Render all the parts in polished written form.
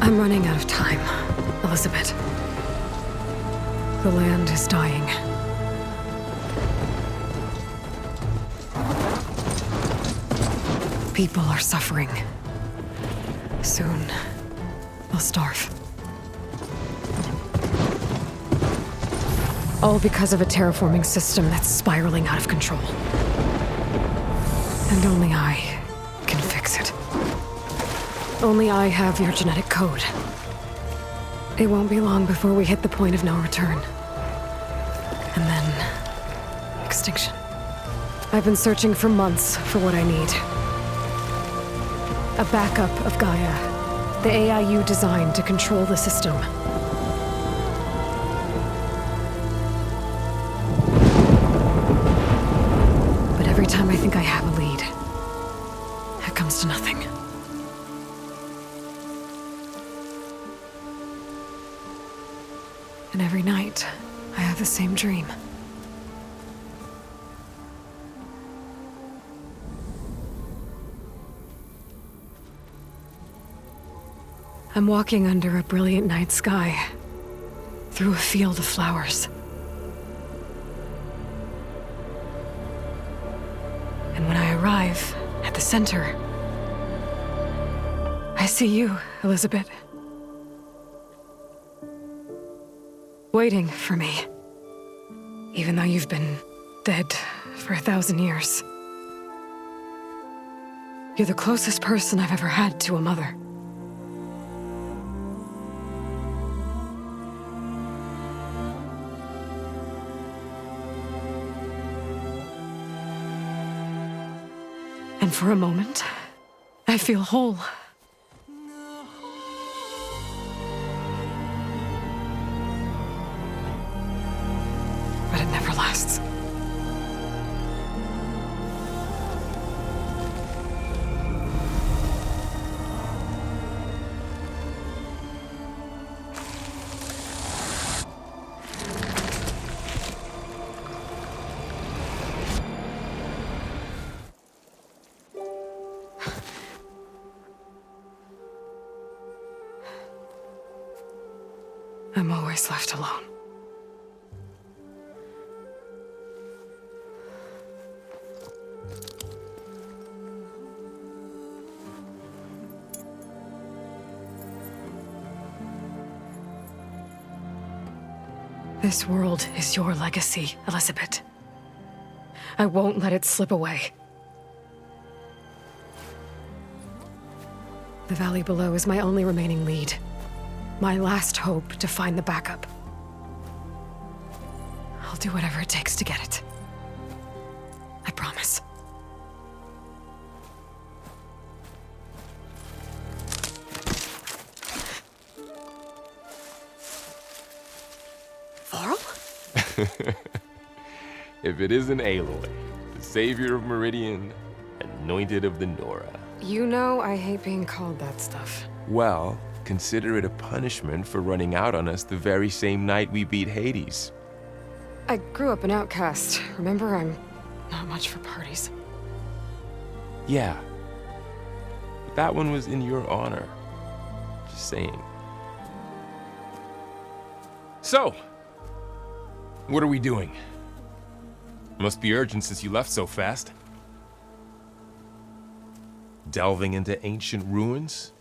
I'm running out of time, Elizabeth. The land is dying. People are suffering. Soon, they'll starve. All because of a terraforming system that's spiraling out of control. And only I can fix it. Only I have your genetic code. It won't be long before we hit the point of no return. And then... extinction. I've been searching for months for what I need. A backup of Gaia. The AI you designed to control the system. But every time I think I have a lead, it comes to nothing. And every night, I have the same dream. I'm walking under a brilliant night sky, through a field of flowers. And when I arrive at the center, I see you, Elizabeth. Waiting for me. Even though you've been dead for 1,000 years. You're the closest person I've ever had to a mother. And for a moment, I feel whole. But it never lasts. I'm always left alone. This world is your legacy, Elizabeth. I won't let it slip away. The valley below is my only remaining lead. My last hope to find the backup. I'll do whatever it takes to get it. I promise. Varl? If it isn't Aloy, the savior of Meridian, anointed of the Nora. You know I hate being called that stuff. Well, consider it a punishment for running out on us the very same night we beat Hades. I grew up an outcast. Remember, I'm not much for parties. Yeah. But that one was in your honor. Just saying. So, what are we doing? Must be urgent since you left so fast. Delving into ancient ruins?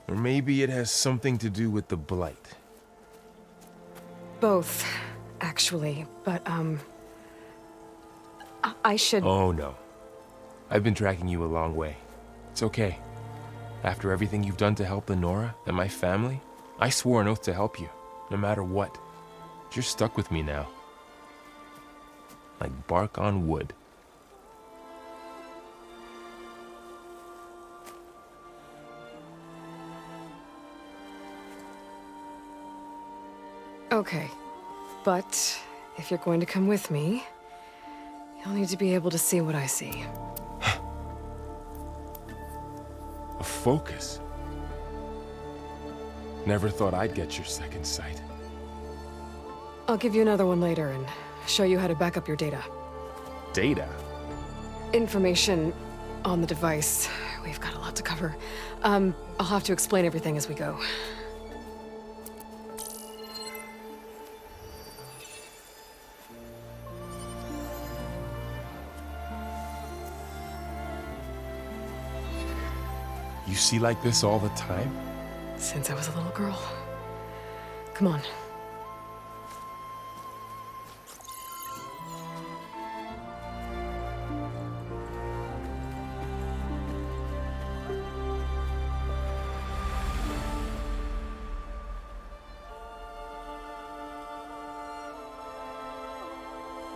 Or maybe it has something to do with the Blight. Both, actually, but, I should... Oh, no. I've been tracking you a long way. It's okay. After everything you've done to help the Nora and my family, I swore an oath to help you, no matter what. You're stuck with me now. Like bark on wood. Okay, but if you're going to come with me, you'll need to be able to see what I see. A focus? Never thought I'd get your second sight. I'll give you another one later and show you how to back up your data. Data? Information on the device We've got a lot to cover. I'll have to explain everything as we go. You see like this all the time? Since I was a little girl. Come on.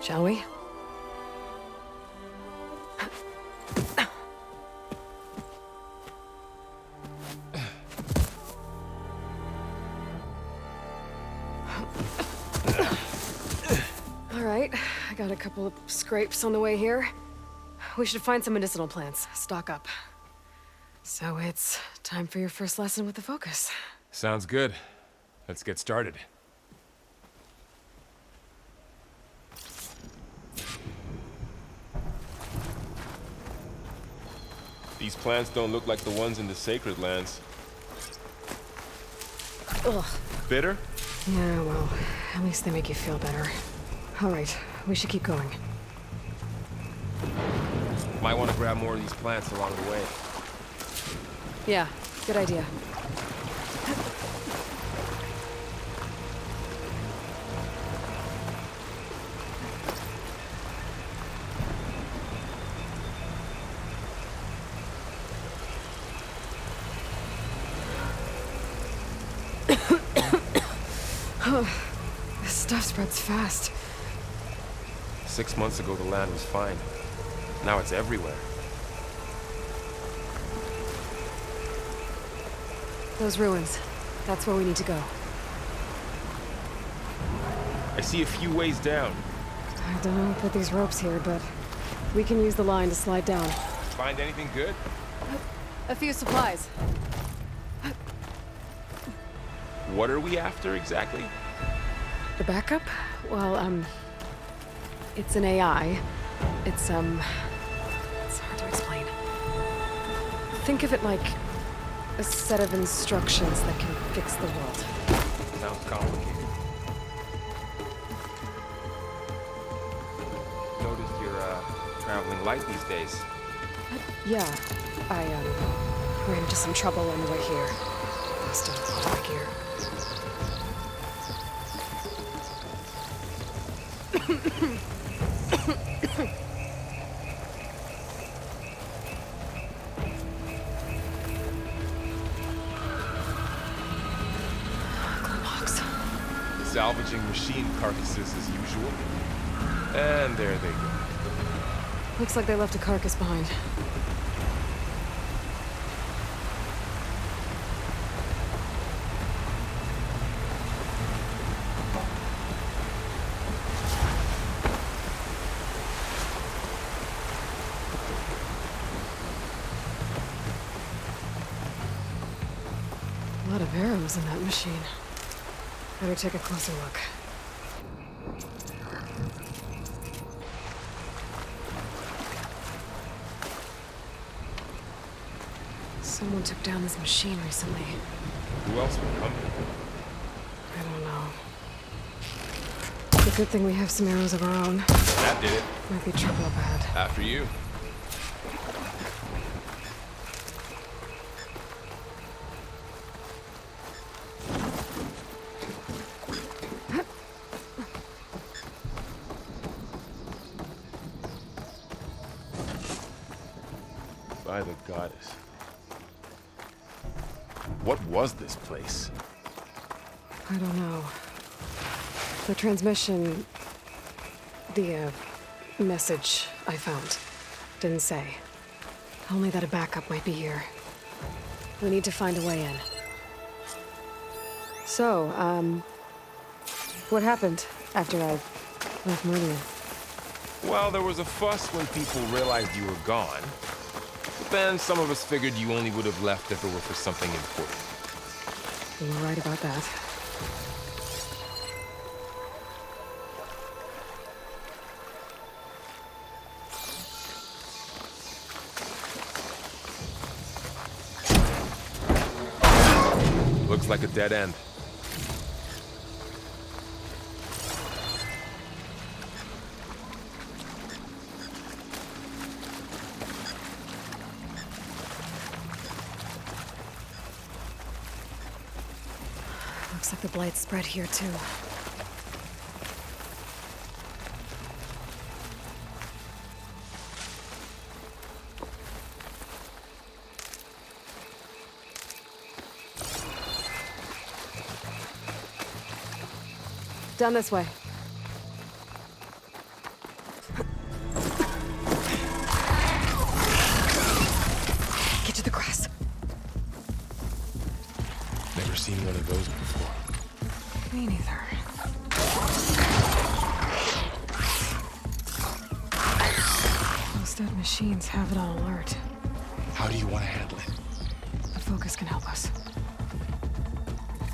Shall we? All right, I got a couple of scrapes on the way here. We should find some medicinal plants, stock up. So it's time for your first lesson with the Focus. Sounds good. Let's get started. These plants don't look like the ones in the Sacred Lands. Ugh. Bitter? Yeah, well, at least they make you feel better. All right, we should keep going. Might want to grab more of these plants along the way. Yeah, good idea. This stuff spreads fast. 6 months ago, the land was fine. Now it's everywhere. Those ruins. That's where we need to go. I see a few ways down. I don't know who put these ropes here, but we can use the line to slide down. Find anything good? A few supplies. What are we after exactly? The backup? Well, it's an AI. It's hard to explain. Think of it like a set of instructions that can fix the world. Sounds complicated. Noticed you're, traveling light these days. Yeah, I, ran into some trouble on the way here. Must have all my gear. Salvaging machine carcasses as usual. And there they go. Looks like they left a carcass behind. A lot of arrows in that machine. Better take a closer look. Someone took down this machine recently. Who else would come? I don't know. It's a good thing we have some arrows of our own. That did it. Might be trouble up ahead. After you. By the goddess. What was this place? I don't know. The transmission... the, message I found didn't say. Only that a backup might be here. We need to find a way in. So, what happened after I left Meridian? Well, there was a fuss when people realized you were gone. Then some of us figured you only would have left if it were for something important. You were right about that. Looks like a dead end. Looks like the blight spread here too. Down this way. Get to the grass. Never seen one of those before. Me neither. Those dead machines have it on alert. How do you want to handle it? The focus can help us.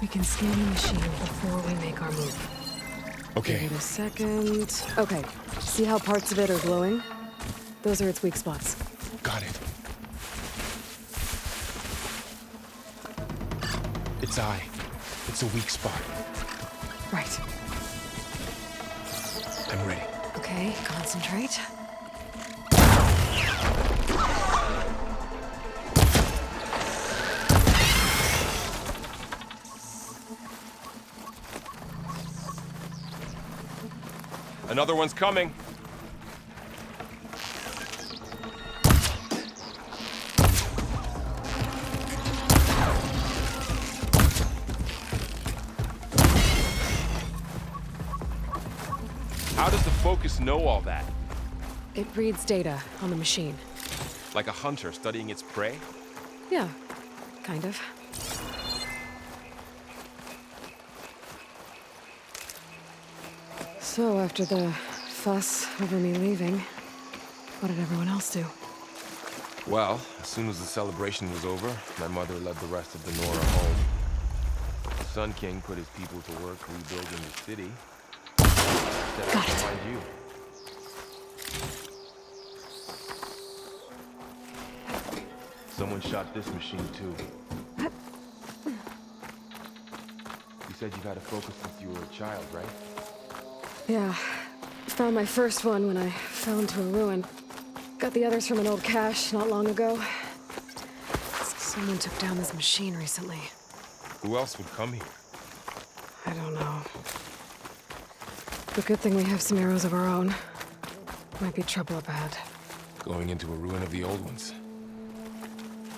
We can scan the machine before we make our move. Okay. Wait a second. Okay. See how parts of it are glowing? Those are its weak spots. Got it. Its eye. It's a weak spot. Right. I'm ready. Okay, concentrate. Another one's coming. How does the focus know all that? It reads data on the machine. Like a hunter studying its prey? Yeah, kind of. So, after the fuss over me leaving, what did everyone else do? Well, as soon as the celebration was over, my mother led the rest of the Nora home. The Sun King put his people to work rebuilding the city. Got it. Find you. Someone shot this machine too. You said you got a focus since you were a child, right? Yeah. Found my first one when I fell into a ruin. Got the others from an old cache not long ago. Someone took down this machine recently. Who else would come here? I don't know. The good thing we have some arrows of our own. Might be trouble up ahead. Going into a ruin of the old ones.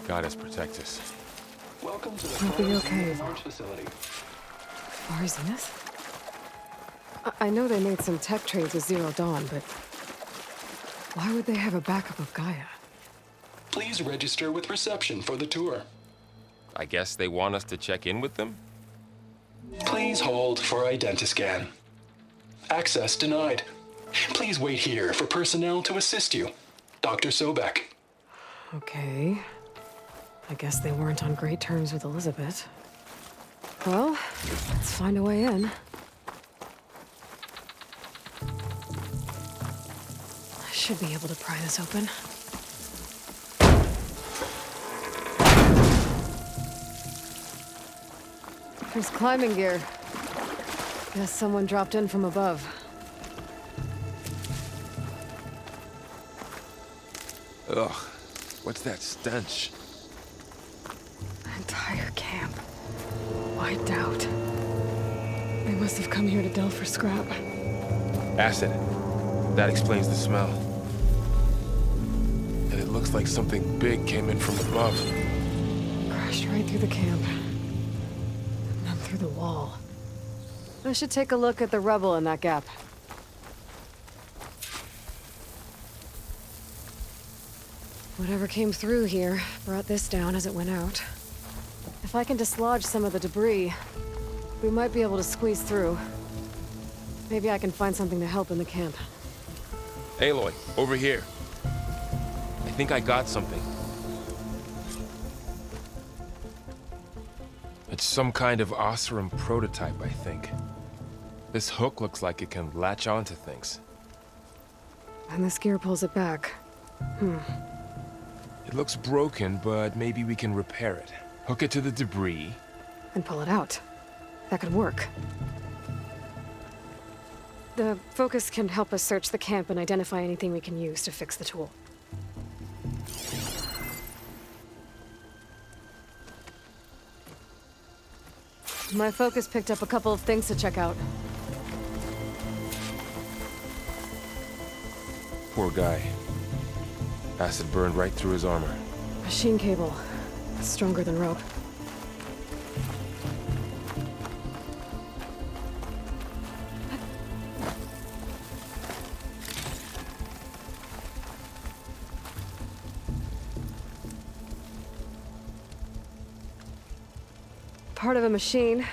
Goddess protect us. Welcome to the We'll be okay. launch facility. Far Zenith? I know they made some tech trades with Zero Dawn, but why would they have a backup of Gaia? Please register with reception for the tour. I guess they want us to check in with them? Please hold for identiscan. Access denied. Please wait here for personnel to assist you. Dr. Sobek. Okay. I guess they weren't on great terms with Elizabeth. Well, let's find a way in. I should be able to pry this open. There's climbing gear. Guess someone dropped in from above. Ugh, what's that stench? Entire camp. Wiped out. They must have come here to delve for scrap. Acid. That explains the smell. And it looks like something big came in from above. Crashed right through the camp. And then through the wall. I should take a look at the rubble in that gap. Whatever came through here brought this down as it went out. If I can dislodge some of the debris, we might be able to squeeze through. Maybe I can find something to help in the camp. Aloy, over here. I think I got something. It's some kind of Oseram prototype, I think. This hook looks like it can latch onto things. And this gear pulls it back. It looks broken, but maybe we can repair it. Hook it to the debris, and pull it out. That could work. The focus can help us search the camp and identify anything we can use to fix the tool. My focus picked up a couple of things to check out. Poor guy. Acid burned right through his armor. Machine cable. Stronger than rope. Part of a machine.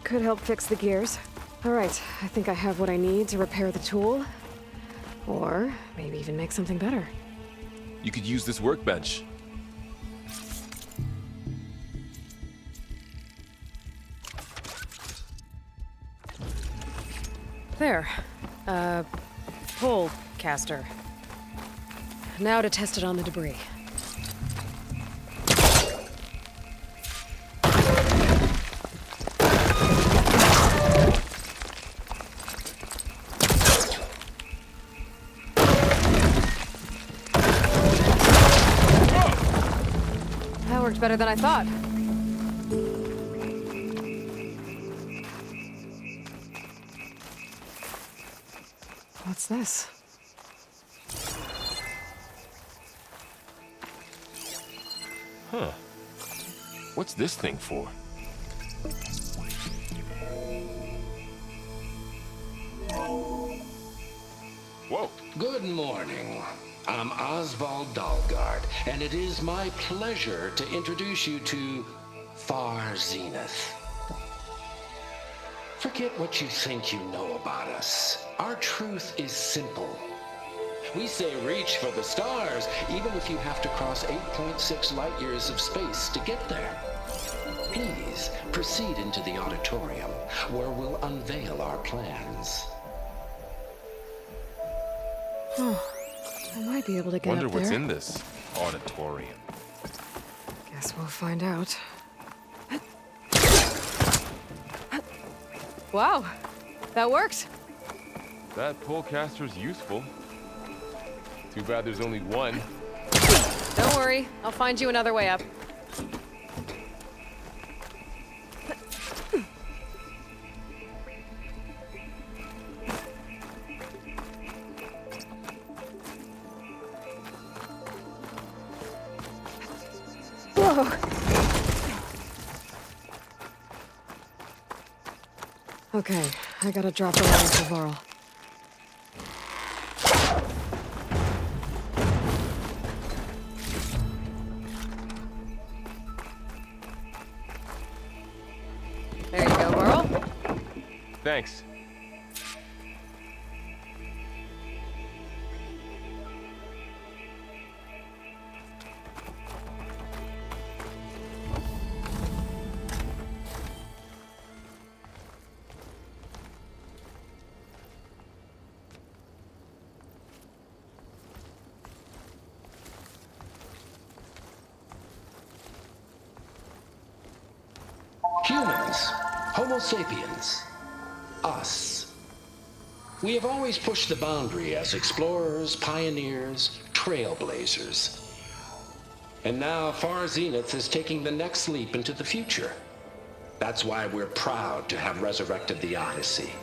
Could help fix the gears. Alright, I think I have what I need to repair the tool. Or maybe even make something better. You could use this workbench. There. Pole caster. Now to test it on the debris. That worked better than I thought. What's this? Huh. What's this thing for? Whoa. Good morning. I'm Oswald Dalgard, and it is my pleasure to introduce you to Far Zenith. Forget what you think you know about us. Our truth is simple. We say reach for the stars, even if you have to cross 8.6 light years of space to get there. Please proceed into the auditorium, where we'll unveil our plans. Oh, I might be able to get Wonder up there. what's in this auditorium. Guess we'll find out. Wow, that worked. That polecaster's useful. Too bad there's only one. Don't worry, I'll find you another way up. Whoa. Okay, I gotta drop the line for Varl. There you go, Varl. Thanks. Humans, Homo sapiens, us. We have always pushed the boundary as explorers, pioneers, trailblazers. And now Far Zenith is taking the next leap into the future. That's why we're proud to have resurrected the Odyssey.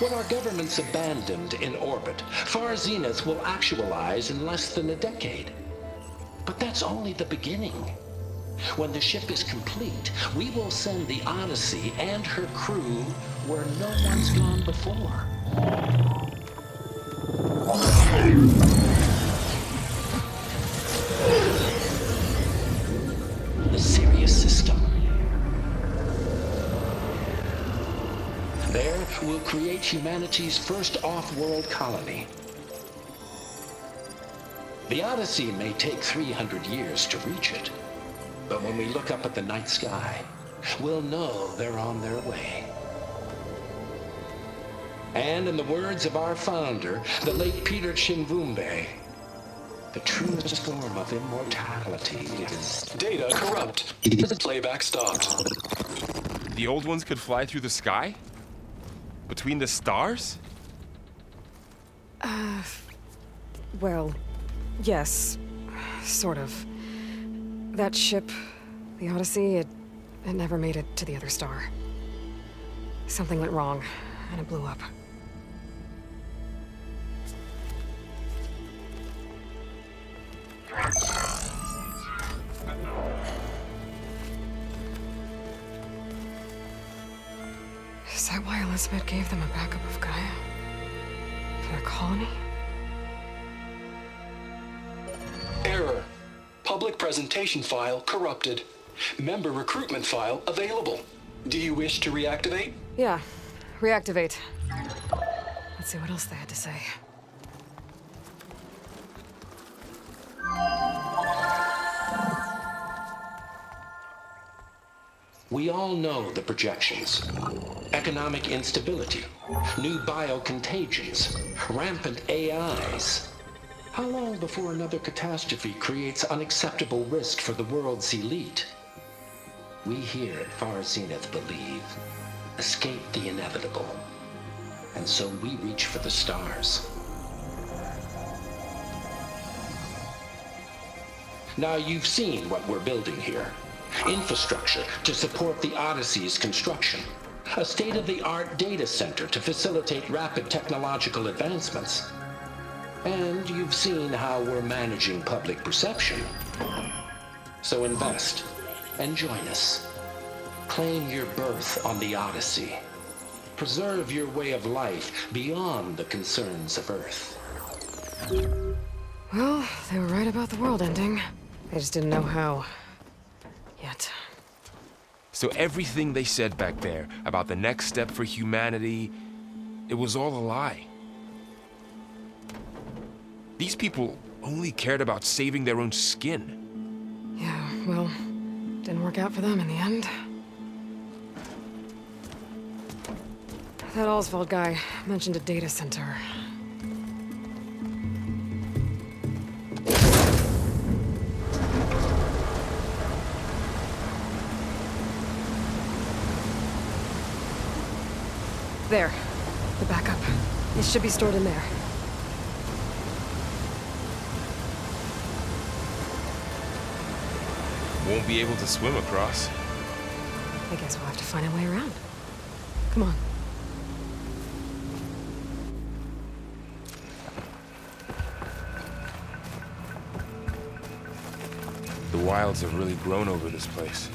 When our government's abandoned in orbit, Far Zenith will actualize in less than a decade. But that's only the beginning. When the ship is complete, we will send the Odyssey and her crew where no one's gone before. The Sirius system. There, we'll create humanity's first off-world colony. The Odyssey may take 300 years to reach it. But when we look up at the night sky, we'll know they're on their way. And in the words of our founder, the late Peter Chimvumbe, the truest form of immortality is... Data corrupt. Playback stopped. The old ones could fly through the sky? Between the stars? Well, yes. Sort of. That ship, the Odyssey, it never made it to the other star. Something went wrong, and it blew up. Is that why Elizabeth gave them a backup of Gaia? For their colony? Error. Public presentation file corrupted. Member recruitment file available. Do you wish to reactivate? Yeah, reactivate. Let's see what else they had to say. We all know the projections. Economic instability, new biocontagions, rampant AIs. How long before another catastrophe creates unacceptable risk for the world's elite? We here at Far Zenith believe, escape the inevitable. And so we reach for the stars. Now you've seen what we're building here. Infrastructure to support the Odyssey's construction. A state-of-the-art data center to facilitate rapid technological advancements. And you've seen how we're managing public perception. So invest and join us. Claim your berth on the Odyssey. Preserve your way of life beyond the concerns of Earth. Well, they were right about the world ending. They just didn't know how. Yet. So everything they said back there about the next step for humanity, it was all a lie. These people only cared about saving their own skin. Yeah, well, didn't work out for them in the end. That Oswald guy mentioned a data center. There. The backup. It should be stored in there. Won't be able to swim across. I guess we'll have to find a way around. Come on. The wilds have really grown over this place.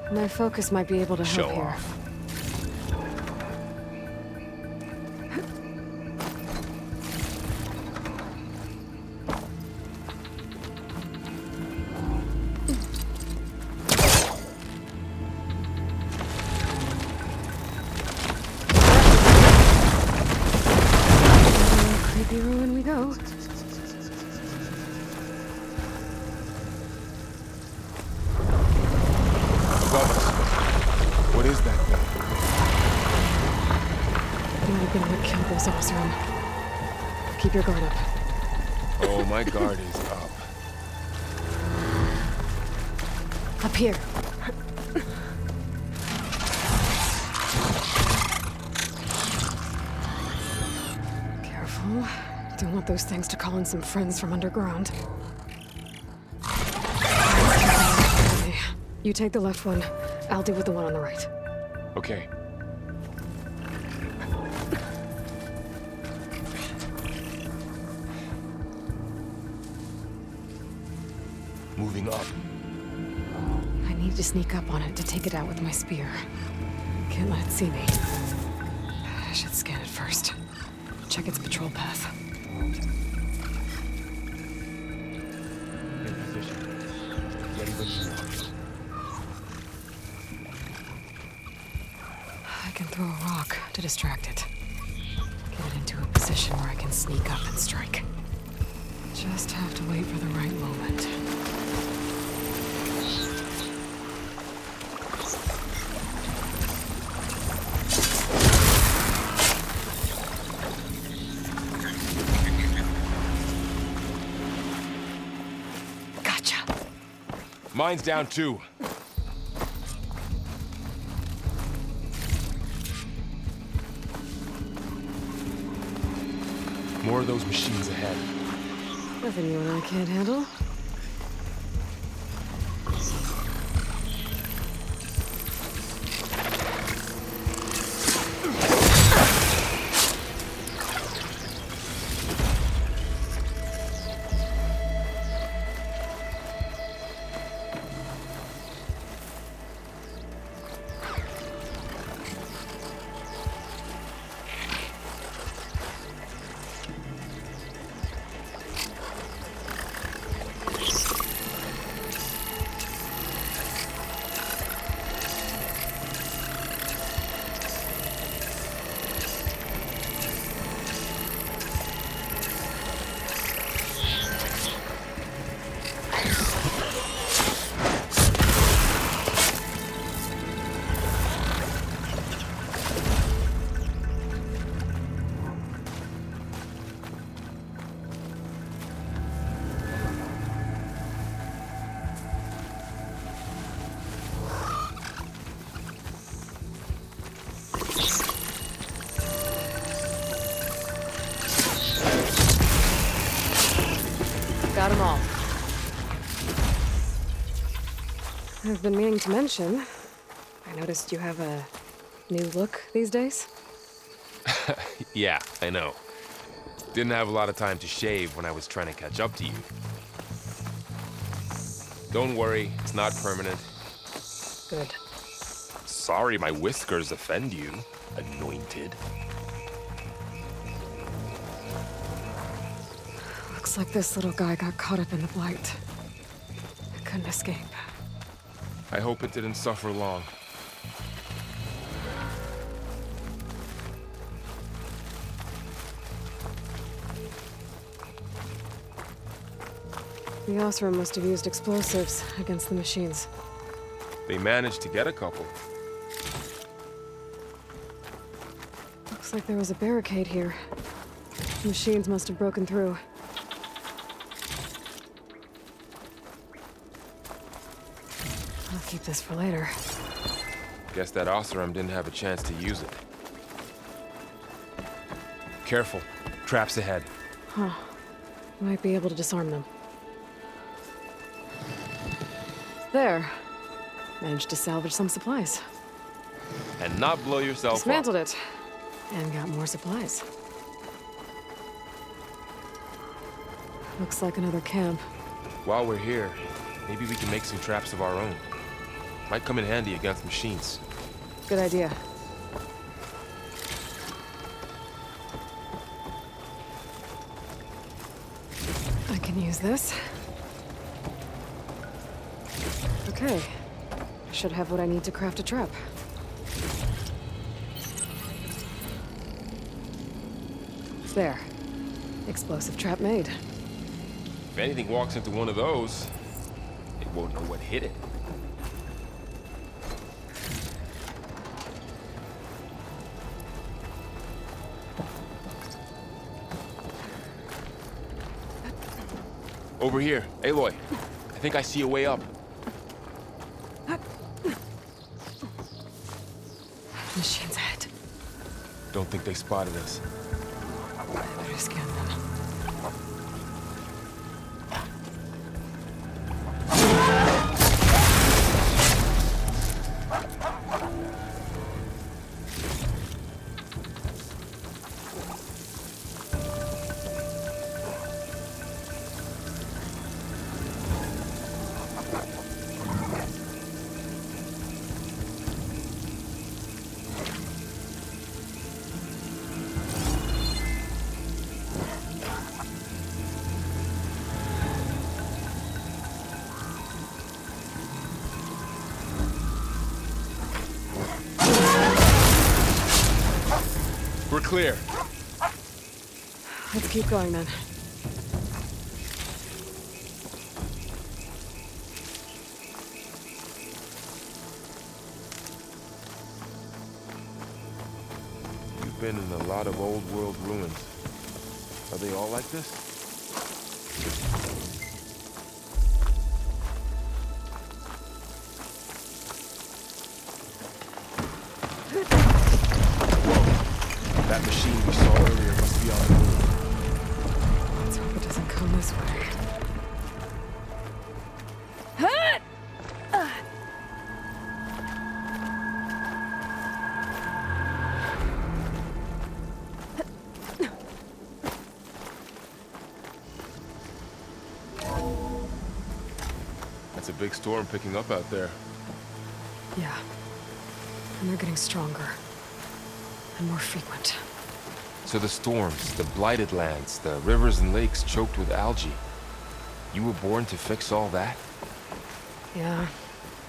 My focus might be able to help Show here. off. Creepy ruin we go. What is that thing? It might have been what killed those Osram. Keep your guard up. Oh, my guard is up. Up here. Careful. Don't want those things to call in some friends from underground. Okay. You take the left one. I'll deal with the one on the right. Okay. Moving up. I need to sneak up on it to take it out with my spear. Can't let it see me. I should scan it first. Check its patrol path. In position. Ready when you are. I can throw a rock to distract it. Get it into a position where I can sneak up and strike. Just have to wait for the right moment. Mine's down too. More of those machines ahead. Nothing you and I can't handle. Got them all. I've been meaning to mention, I noticed you have a new look these days. Yeah, I know. Didn't have a lot of time to shave when I was trying to catch up to you. Don't worry, it's not permanent. Good. Sorry my whiskers offend you, anointed. Looks like this little guy got caught up in the blight. I couldn't escape. I hope it didn't suffer long. The Osram must have used explosives against the machines. They managed to get a couple. Looks like there was a barricade here. The machines must have broken through. I'll keep this for later. Guess that Osram didn't have a chance to use it. Careful. Traps ahead. Huh. Might be able to disarm them. There. Managed to salvage some supplies. And not blow yourself up. Dismantled it. And got more supplies. Looks like another camp. While we're here, maybe we can make some traps of our own. Might come in handy against machines. Good idea. I can use this. Okay. I should have what I need to craft a trap. There. Explosive trap made. If anything walks into one of those, it won't know what hit it. Over here, Aloy. I think I see a way up. Machines ahead. Don't think they spotted us. I better scan them. We're clear. Let's keep going then. You've been in a lot of old world ruins. Are they all like this? It's a big storm picking up out there. Yeah. And they're getting stronger. And more frequent. So the storms, the blighted lands, the rivers and lakes choked with algae. You were born to fix all that? Yeah.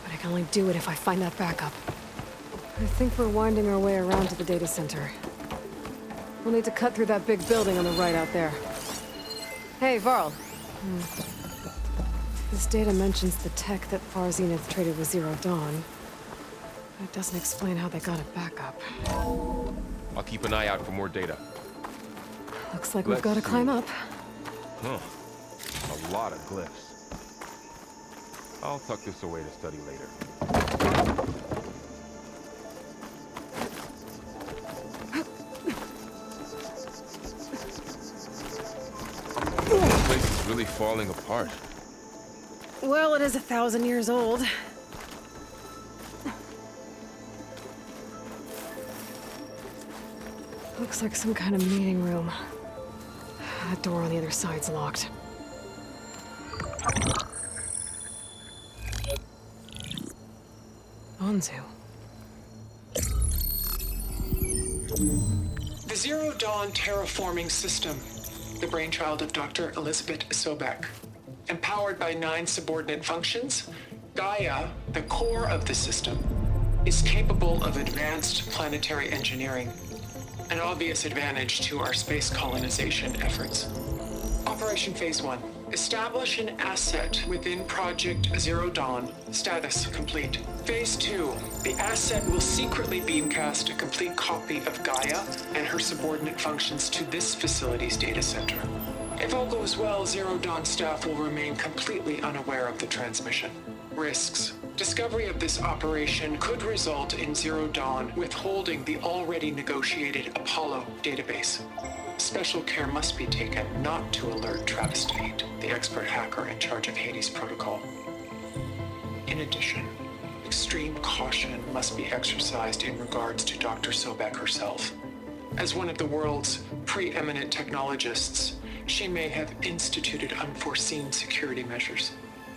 But I can only do it if I find that backup. I think we're winding our way around to the data center. We'll need to cut through that big building on the right out there. Hey, Varl. This data mentions the tech that Far Zenith traded with Zero Dawn. But it doesn't explain how they got it back up. I'll keep an eye out for more data. Looks like we've got to climb up. Huh. A lot of glyphs. I'll tuck this away to study later. This place is really falling apart. Well, it is 1,000 years old. Looks like some kind of meeting room. That door on the other side's locked. Anzu. The Zero Dawn terraforming system, the brainchild of Dr. Elizabeth Sobek. Empowered by 9 subordinate functions, Gaia, the core of the system, is capable of advanced planetary engineering, an obvious advantage to our space colonization efforts. Operation Phase 1. Establish an asset within Project Zero Dawn. Status complete. Phase 2. The asset will secretly beamcast a complete copy of Gaia and her subordinate functions to this facility's data center. If all goes well, Zero Dawn staff will remain completely unaware of the transmission. Risks. Discovery of this operation could result in Zero Dawn withholding the already negotiated Apollo database. Special care must be taken not to alert Travis Tate, the expert hacker in charge of Hades Protocol. In addition, extreme caution must be exercised in regards to Dr. Sobek herself. As one of the world's preeminent technologists, she may have instituted unforeseen security measures.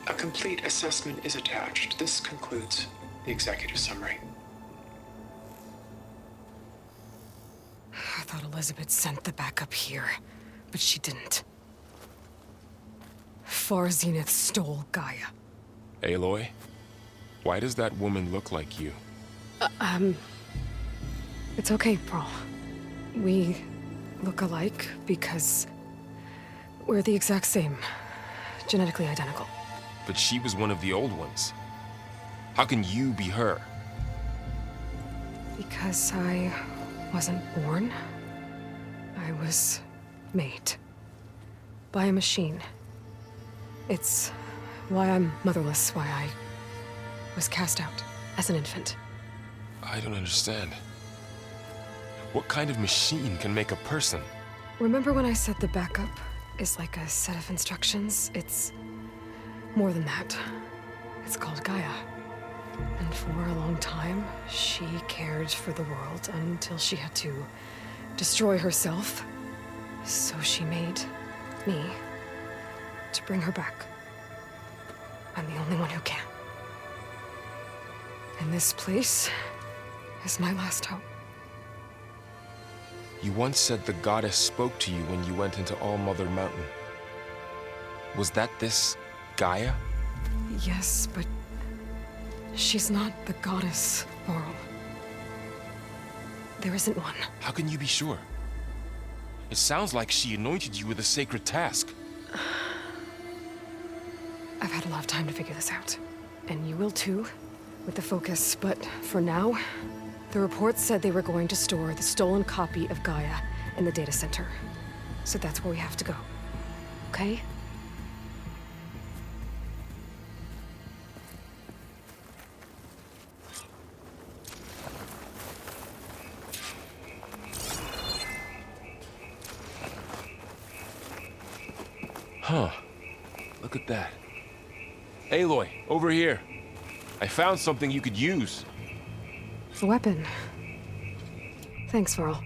A complete assessment is attached. This concludes the executive summary. I thought Elizabeth sent the backup here, but she didn't. Far Zenith stole Gaia. Aloy? Why does that woman look like you? It's okay, Pearl. We look alike because we're the exact same. Genetically identical. But she was one of the old ones. How can you be her? Because I wasn't born. I was made. By a machine. It's why I'm motherless, why I was cast out as an infant. I don't understand. What kind of machine can make a person? Remember when I said the backup is like a set of instructions? It's more than that. It's called Gaia. And for a long time, she cared for the world until she had to destroy herself. So she made me to bring her back. I'm the only one who can. And this place is my last hope. You once said the goddess spoke to you when you went into All-Mother Mountain. Was that this Gaia? Yes, but she's not the goddess, Varl. There isn't one. How can you be sure? It sounds like she anointed you with a sacred task. I've had a lot of time to figure this out. And you will too, with the focus. But for now, the reports said they were going to store the stolen copy of Gaia in the data center. So that's where we have to go. Okay? Huh. Look at that. Aloy, over here. I found something you could use. A weapon. Thanks, Varl.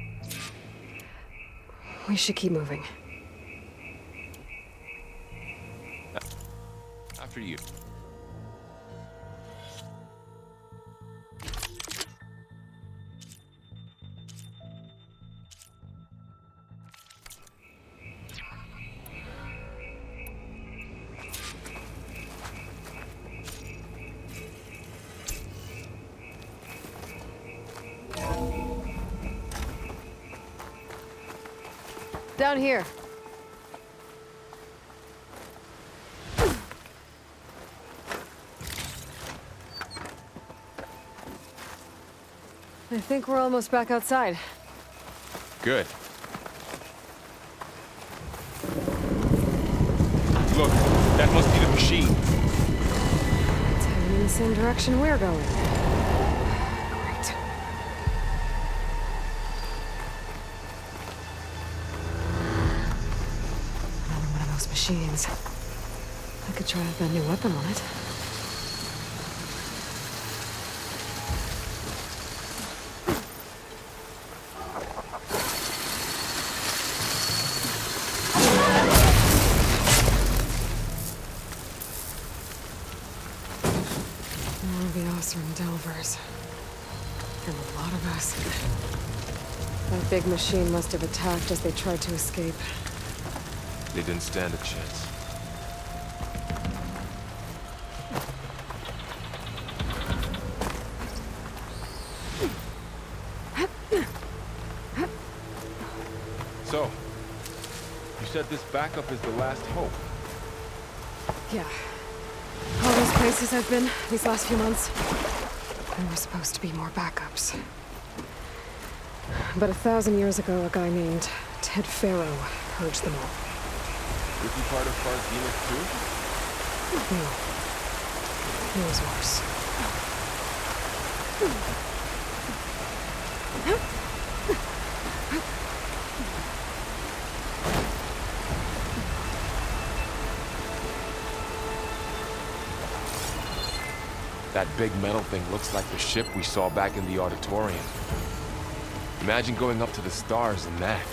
We should keep moving. After you. Down here. I think we're almost back outside. Good. Look, that must be the machine. It's heading in the same direction we're going. Great. Another one of those machines. I could try out that new weapon on it. And Delvers. And a lot of us. That big machine must have attacked as they tried to escape. They didn't stand a chance. So, you said this backup is the last hope. Yeah. All those places I've been these last few months, there were supposed to be more backups. But 1,000 years ago, a guy named Ted Farrow purged them all. Was he part of Farzina's too? No. He was worse. That big metal thing looks like the ship we saw back in the auditorium. Imagine going up to the stars in that.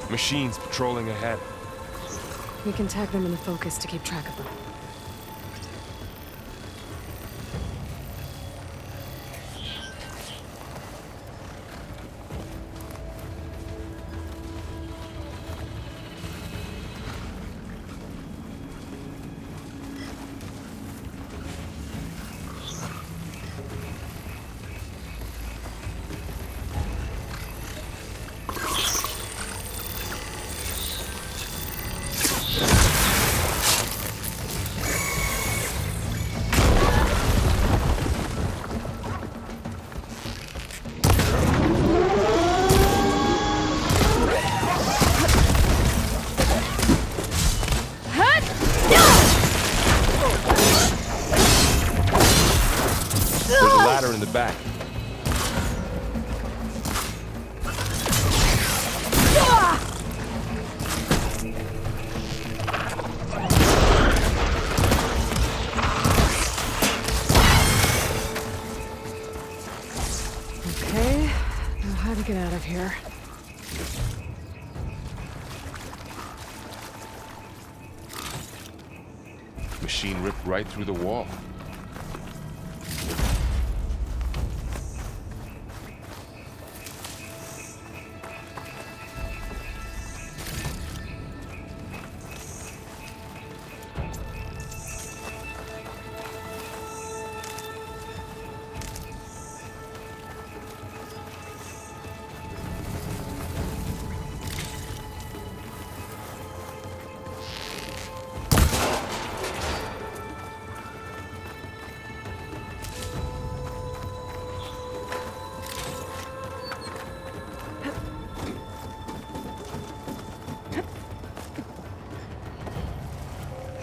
Machines patrolling ahead. We can tag them in the focus to keep track of them. There's a ladder in the back. Okay, now how to get out of here. Machine ripped right through the wall.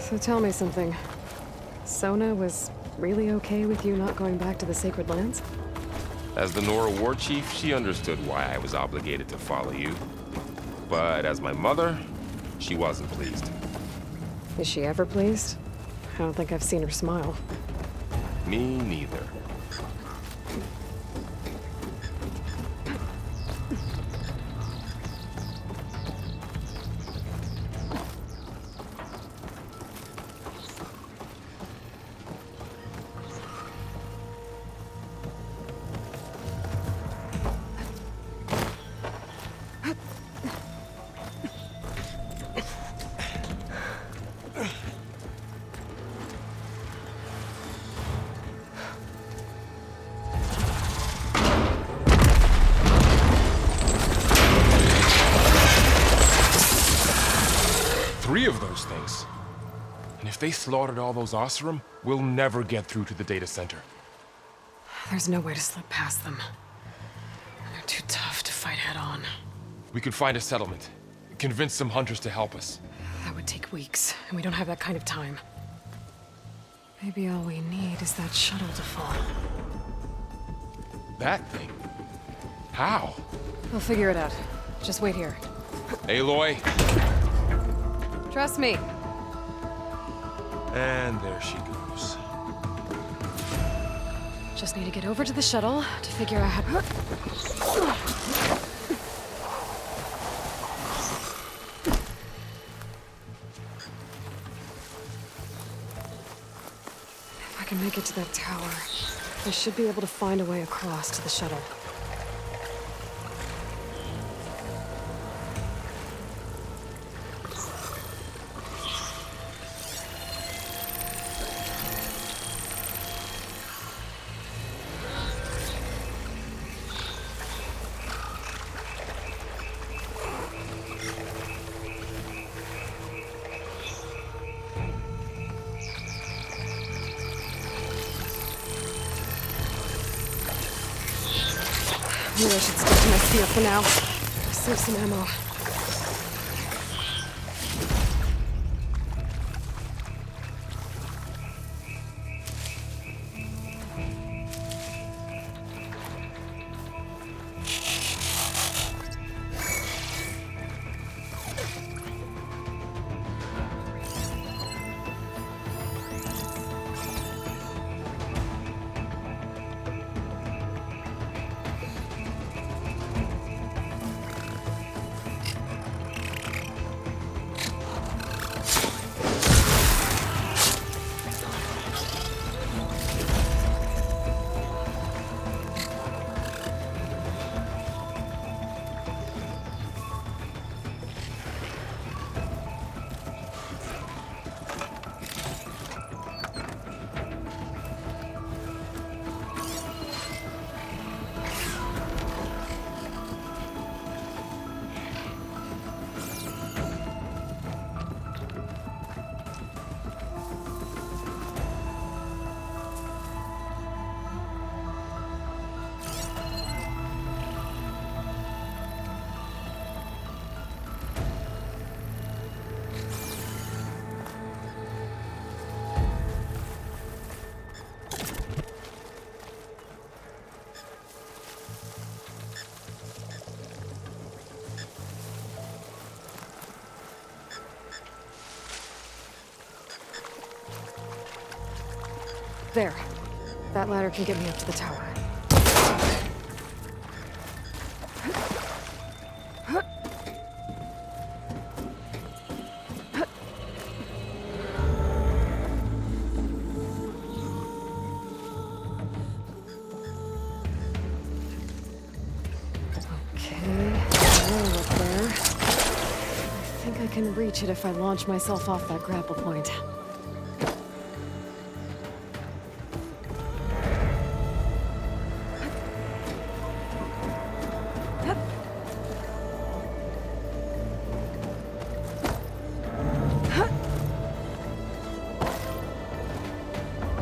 So tell me something. Sona was really okay with you not going back to the Sacred Lands? As the Nora war chief, she understood why I was obligated to follow you. But as my mother, she wasn't pleased. Is she ever pleased? I don't think I've seen her smile. Me neither. If they slaughtered all those Oseram, we'll never get through to the data center. There's no way to slip past them. They're too tough to fight head-on. We could find a settlement. Convince some hunters to help us. That would take weeks, and we don't have that kind of time. Maybe all we need is that shuttle to fall. That thing? How? We'll figure it out. Just wait here. Aloy. Trust me. And there she goes. Just need to get over to the shuttle to figure out how... If I can make it to that tower, I should be able to find a way across to the shuttle. Maybe I should stick to my spear for now. Save some ammo. There. That ladder can get me up to the tower. Okay, rail up there. I think I can reach it if I launch myself off that grapple point.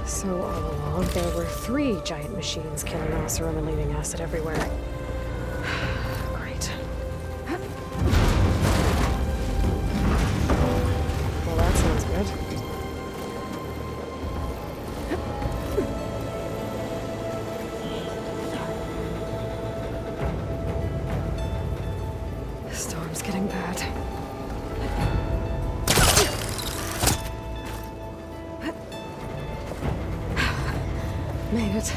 So all along, there were 3 giant machines killing Oseram and leaving acid everywhere. Great. Well, that sounds good. The storm's getting bad. Made it.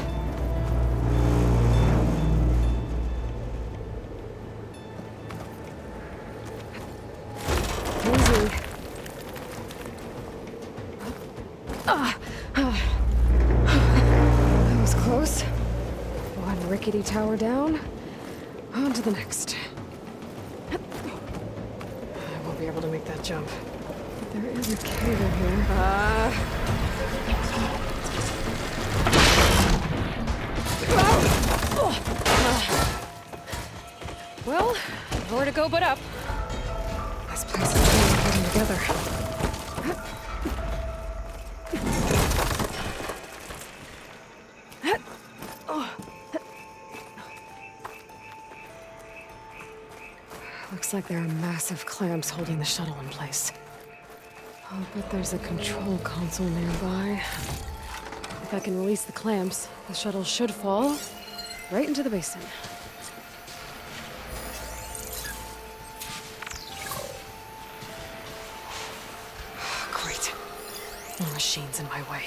Easy. That was close. One rickety tower down. On to the next. I won't be able to make that jump. But there is a cave in here. Well, nowhere to go but up. This place is really coming together. Looks like there are massive clamps holding the shuttle in place. I'll bet there's a control console nearby. If I can release the clamps, the shuttle should fall right into the basin. Great. More machines in my way.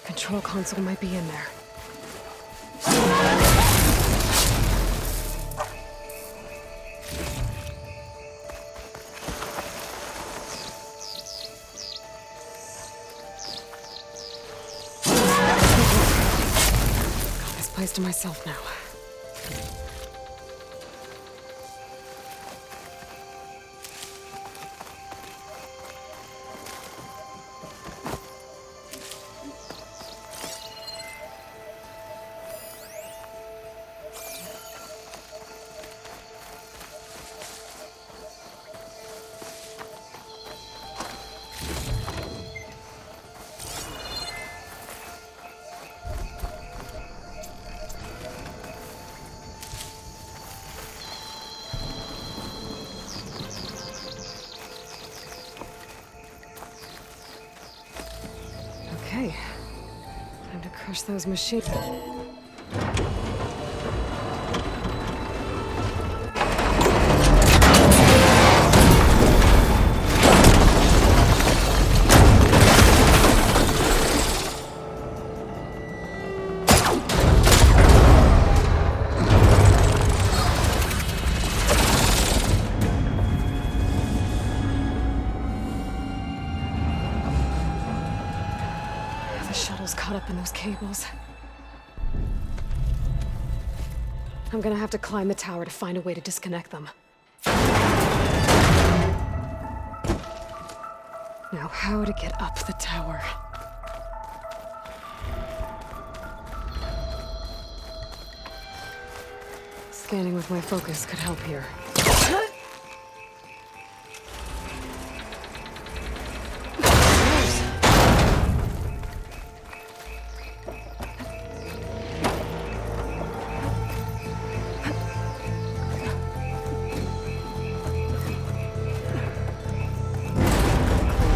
Control console might be in there. Got this place to myself now. Okay. Time to crush those machines. The shuttle's caught up in those cables. I'm gonna have to climb the tower to find a way to disconnect them. Now, how to get up the tower? Scanning with my focus could help here.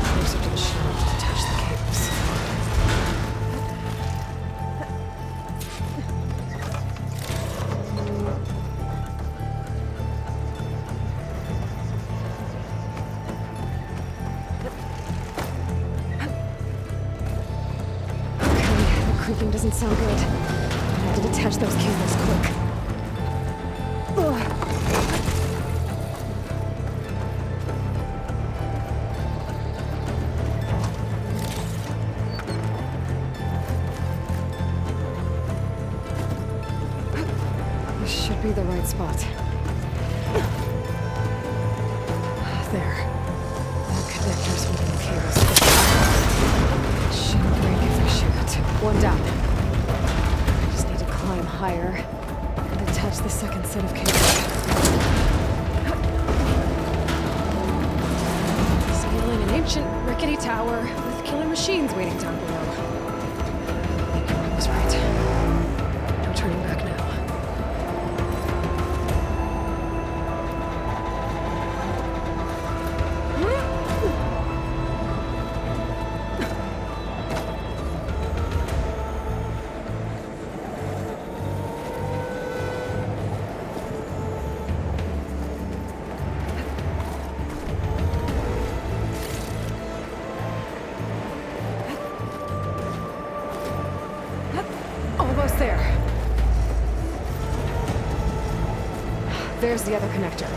Closer to the shuttle to detach the cables. Okay, the creaking doesn't sound good. I have to detach those cables quick. Ugh. This should be the right spot. There. That connector's holding the cables. It shouldn't break if I shoot. One down. ancient, rickety tower with killer machines waiting down below. I was right. No turning back now. Almost there. There's the other connector.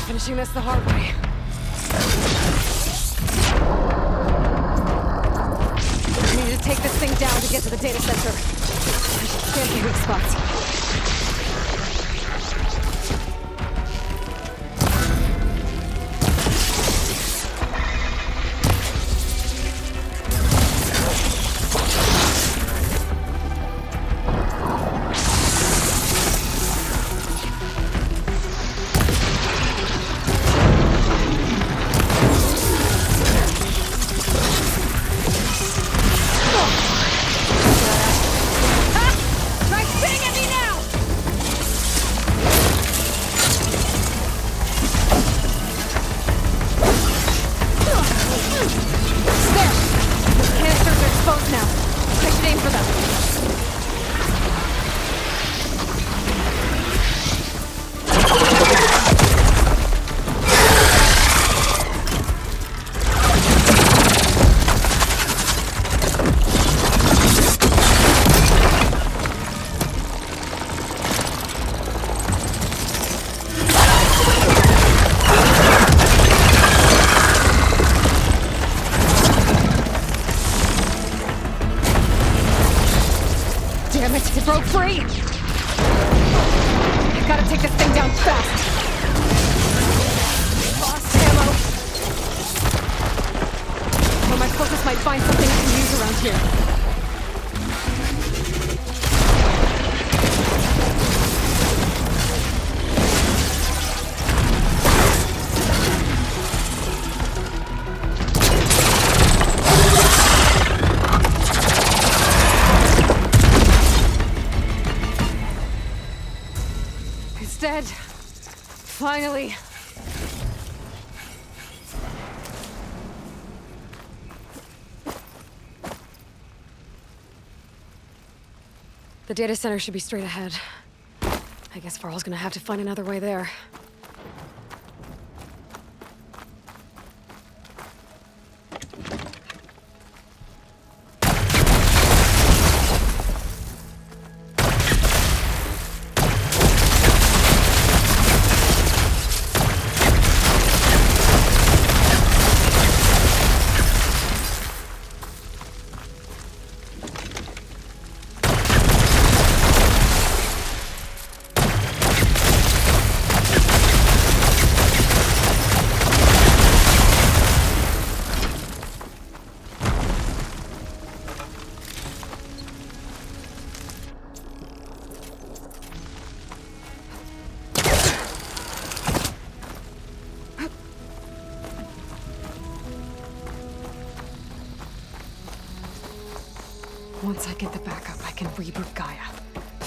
Finishing this the hard way. We need to take this thing down to get to the data center. I should scan the weak spots. Damn it, it broke free! I gotta take this thing down fast! Lost ammo! Well, my focus might find something I can use around here. Dead. Finally. The data center should be straight ahead. I guess Farrell's gonna have to find another way there. Once I get the backup, I can reboot Gaia.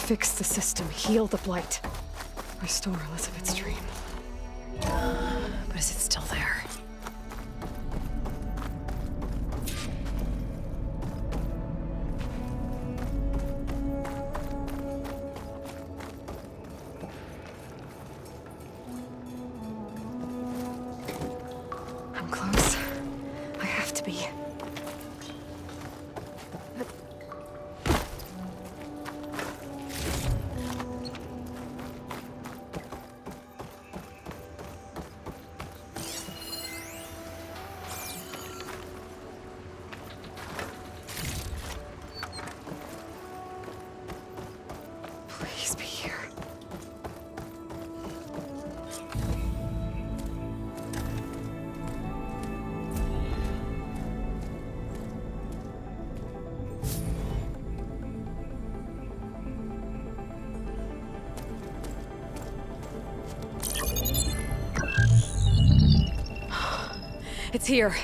Fix the system, heal the blight. Restore Elizabeth's dream. But is it still there? I'm close. I have to be. Please be here. It's here.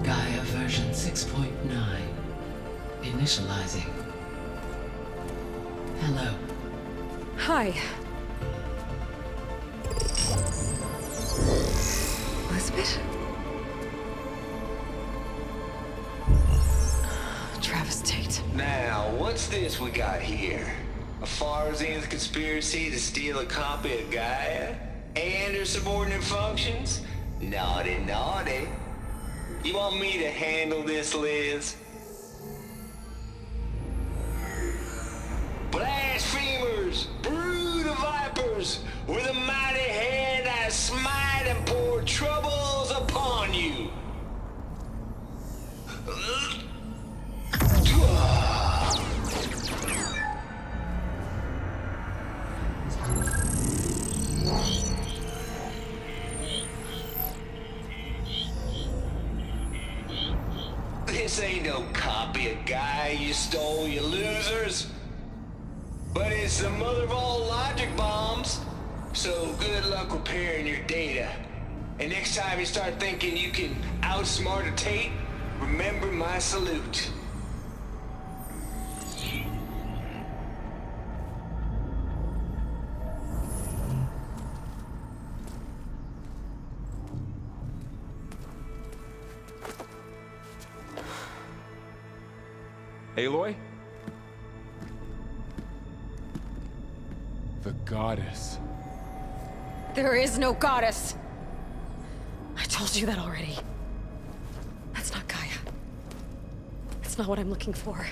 Gaia version 6.9. Initializing. Hello. Hi. Elizabeth? Travis Tate. Now, what's this we got here? A Farzian's conspiracy to steal a copy of Gaia? And her subordinate functions? Naughty, naughty. You want me to handle this, Liz? Blasphemers! Brood of vipers! With a mighty hand I smite and pour troubles upon you! This ain't no copy of Gaia you stole, you losers. But it's the mother of all logic bombs. So good luck repairing your data. And next time you start thinking you can outsmart a Tate, remember my salute. Aloy? The goddess. There is no goddess. I told you that already. That's not Gaia. It's not what I'm looking for.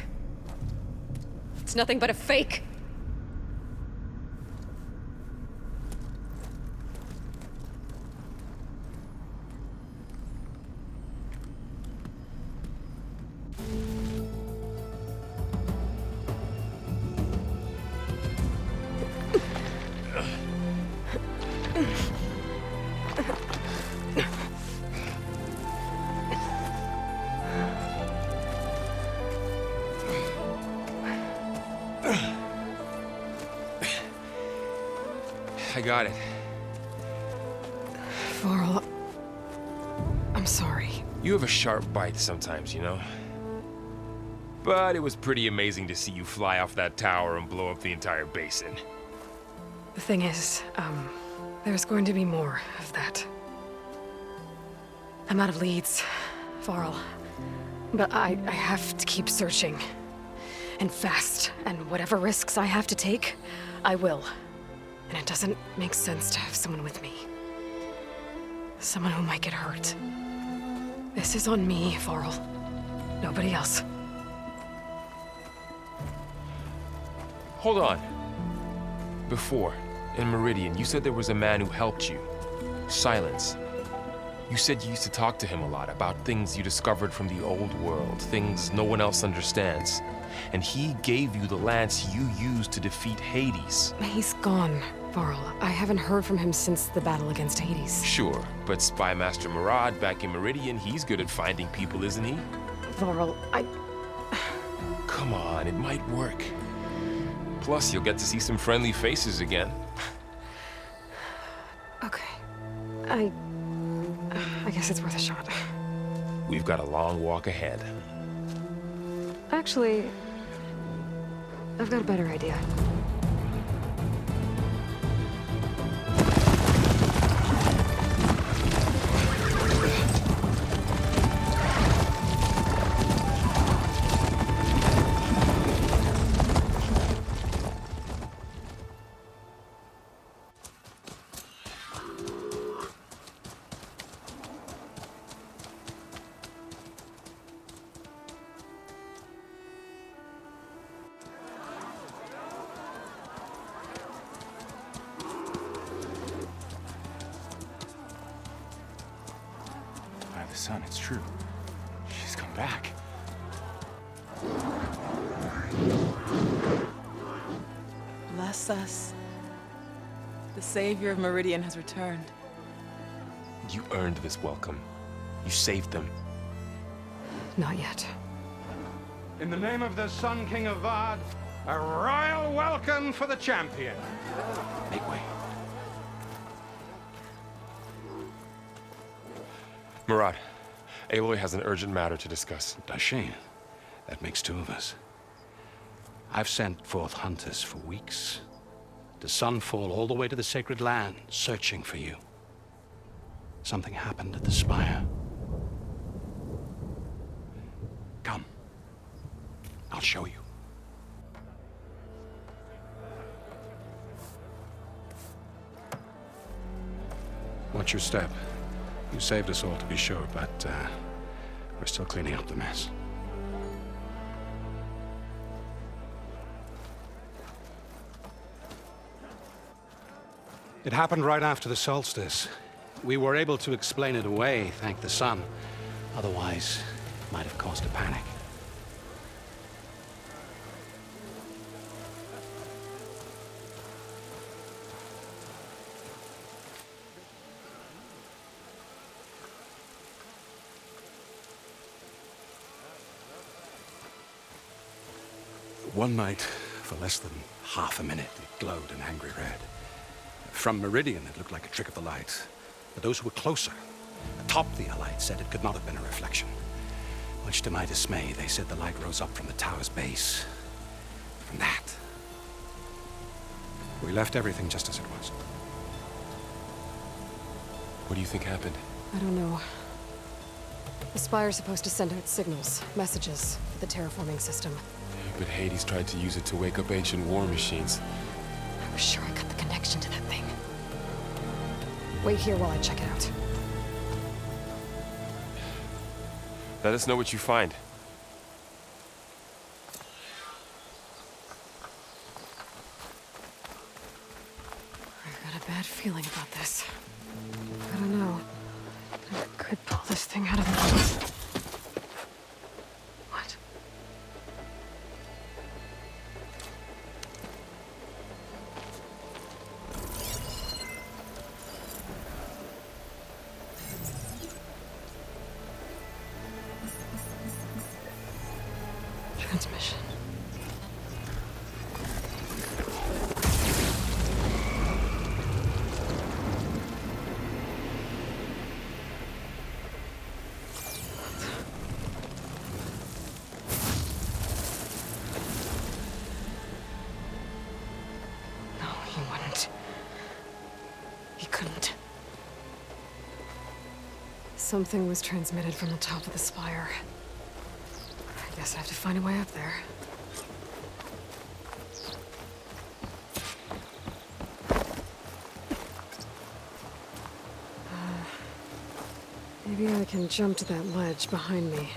It's nothing but a fake. I got it. Varl, I'm sorry. You have a sharp bite sometimes, you know? But it was pretty amazing to see you fly off that tower and blow up the entire basin. The thing is, there's going to be more of that. I'm out of leads, Varl. But I have to keep searching. And fast. And whatever risks I have to take, I will. And it doesn't make sense to have someone with me. Someone who might get hurt. This is on me, Varl. Nobody else. Hold on. Before, in Meridian, you said there was a man who helped you. Silence. You said you used to talk to him a lot about things you discovered from the old world, things no one else understands. And he gave you the lance you used to defeat Hades. He's gone, Varl. I haven't heard from him since the battle against Hades. Sure, but Spy Master Murad back in Meridian, he's good at finding people, isn't he? Varl, Come on, it might work. Plus, you'll get to see some friendly faces again. Okay. I guess it's worth a shot. We've got a long walk ahead. Actually, I've got a better idea. By the sun, it's true. She's come back. Bless us. The savior of Meridian has returned. You earned this welcome. You saved them. Not yet. In the name of the Sun King of Vard, a royal welcome for the champion. Make way. Murad, Aloy has an urgent matter to discuss. Dashane, that makes two of us. I've sent forth hunters for weeks, to sunfall all the way to the sacred land, searching for you. Something happened at the spire. Come. I'll show you. Watch your step. You saved us all, to be sure, but we're still cleaning up the mess. It happened right after the solstice. We were able to explain it away, thank the sun. Otherwise, it might have caused a panic. One night, for less than half a minute, it glowed an angry red. From Meridian, it looked like a trick of the light. But those who were closer, atop the light, said it could not have been a reflection. Much to my dismay, they said the light rose up from the tower's base. From that, we left everything just as it was. What do you think happened? I don't know. The Spire's supposed to send out signals, messages, for the terraforming system. But Hades tried to use it to wake up ancient war machines. I was sure I got the connection to that thing. Wait here while I check it out. Let us know what you find. I've got a bad feeling about this. I don't know. I could pull this thing out of the... What? Transmission. No, he wouldn't. He couldn't. Something was transmitted from the top of the spire. I guess I have to find a way up there. Maybe I can jump to that ledge behind me.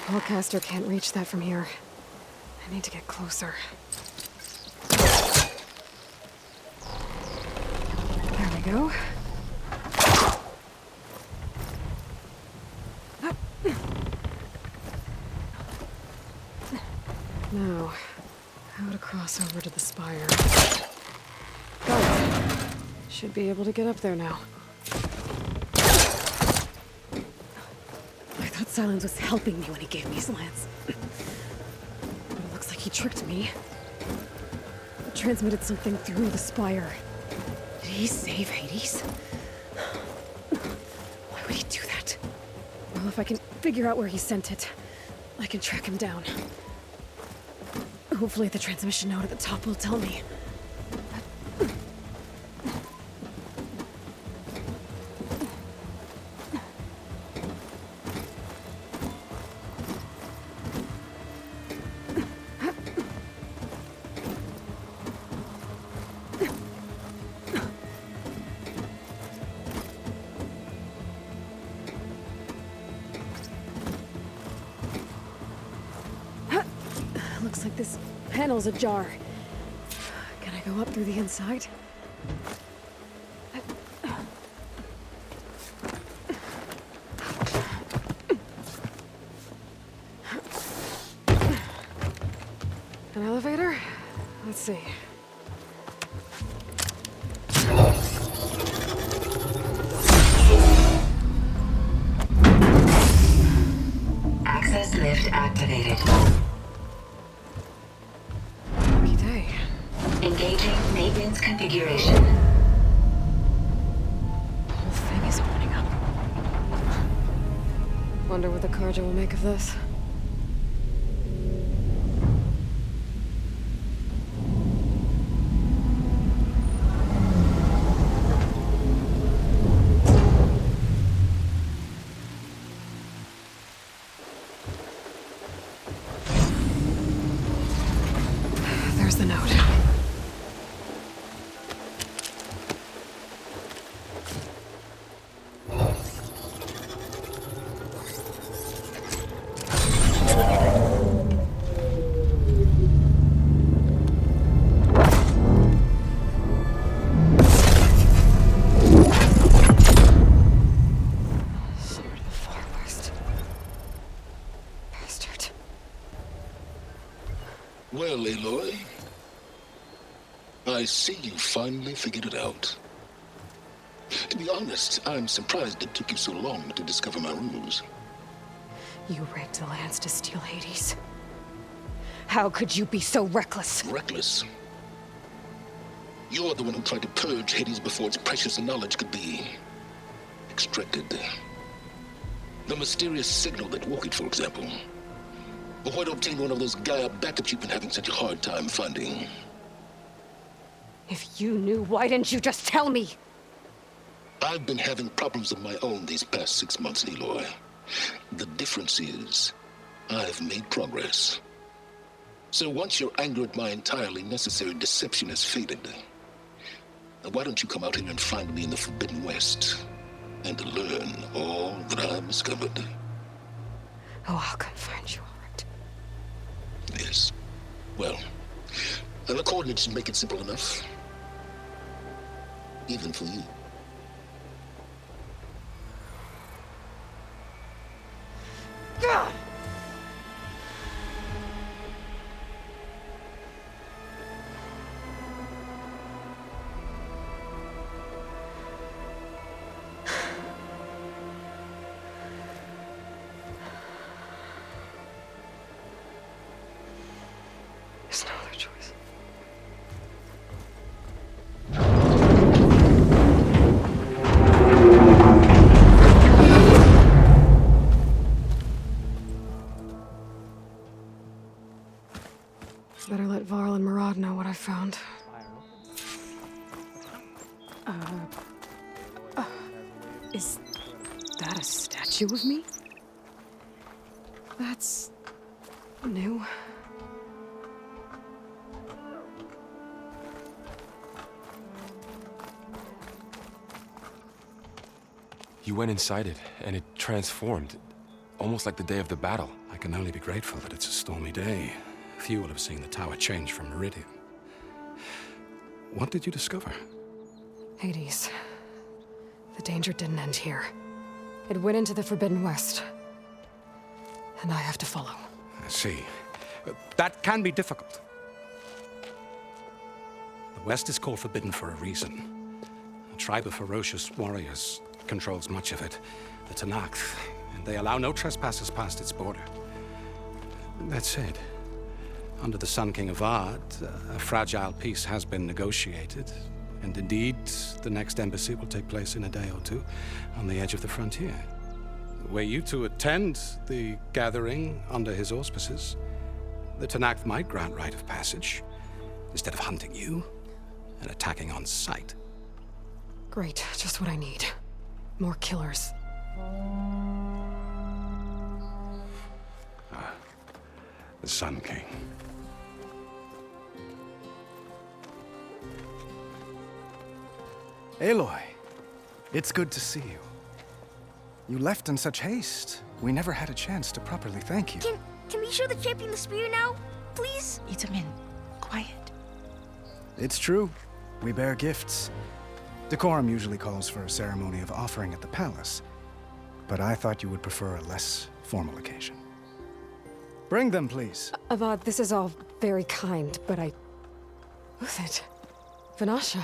My Hellcaster can't reach that from here. I need to get closer. There we go. Now, how to cross over to the spire. Should be able to get up there now. I thought Silence was helping me when he gave me slants. But it looks like he tricked me. Transmitted something through the spire. Did he save Hades? Why would he do that? Well, if I can figure out where he sent it, I can track him down. Hopefully the transmission note at the top will tell me. Looks like this panel's ajar. Can I go up through the inside? An elevator? Let's see. Access lift activated. Lucky day. Engaging maintenance configuration. The whole thing is opening up. Wonder what the Carja will make of this. There's the note. Sword of the Far West. Bastard. Well, Aloy, I see you finally figured it out. To be honest, I'm surprised it took you so long to discover my ruse. You rigged the lands to steal Hades. How could you be so reckless? Reckless? You're the one who tried to purge Hades before its precious knowledge could be extracted. The mysterious signal that woke it, for example. Or why to obtain one of those Gaia backups you've been having such a hard time finding. If you knew, why didn't you just tell me? I've been having problems of my own these past 6 months, Aloy. The difference is, I've made progress. So once your anger at my entirely necessary deception has faded, why don't you come out here and find me in the Forbidden West and learn all that I've discovered? Oh, I'll come find you, all right. Yes. Well, the coordinates should make it simple enough. Even for you. God! There's no other choice. Better let Varl and Murad know what I found. Is that a statue of me? That's new. You went inside it, and it transformed. Almost like the day of the battle. I can only be grateful that it's a stormy day. Few will have seen the tower change from Meridian. What did you discover? Hades. The danger didn't end here. It went into the Forbidden West. And I have to follow. I see. That can be difficult. The West is called forbidden for a reason. tribe of ferocious warriors controls much of it, the Tanakh, and they allow no trespassers past its border. That said, under the Sun King of Ard, a fragile peace has been negotiated, and indeed, the next embassy will take place in a day or two on the edge of the frontier. Were you to attend the gathering under his auspices, the Tanakh might grant right of passage, instead of hunting you and attacking on sight. Great, just what I need. More killers. The Sun King. Aloy, it's good to see you. You left in such haste. We never had a chance to properly thank you. Can we show the champion the spear now, please? Itamin, quiet. It's true. We bear gifts. Decorum usually calls for a ceremony of offering at the palace, but I thought you would prefer a less formal occasion. Bring them, please. Avad, this is all very kind, but Who's it? Vanasha.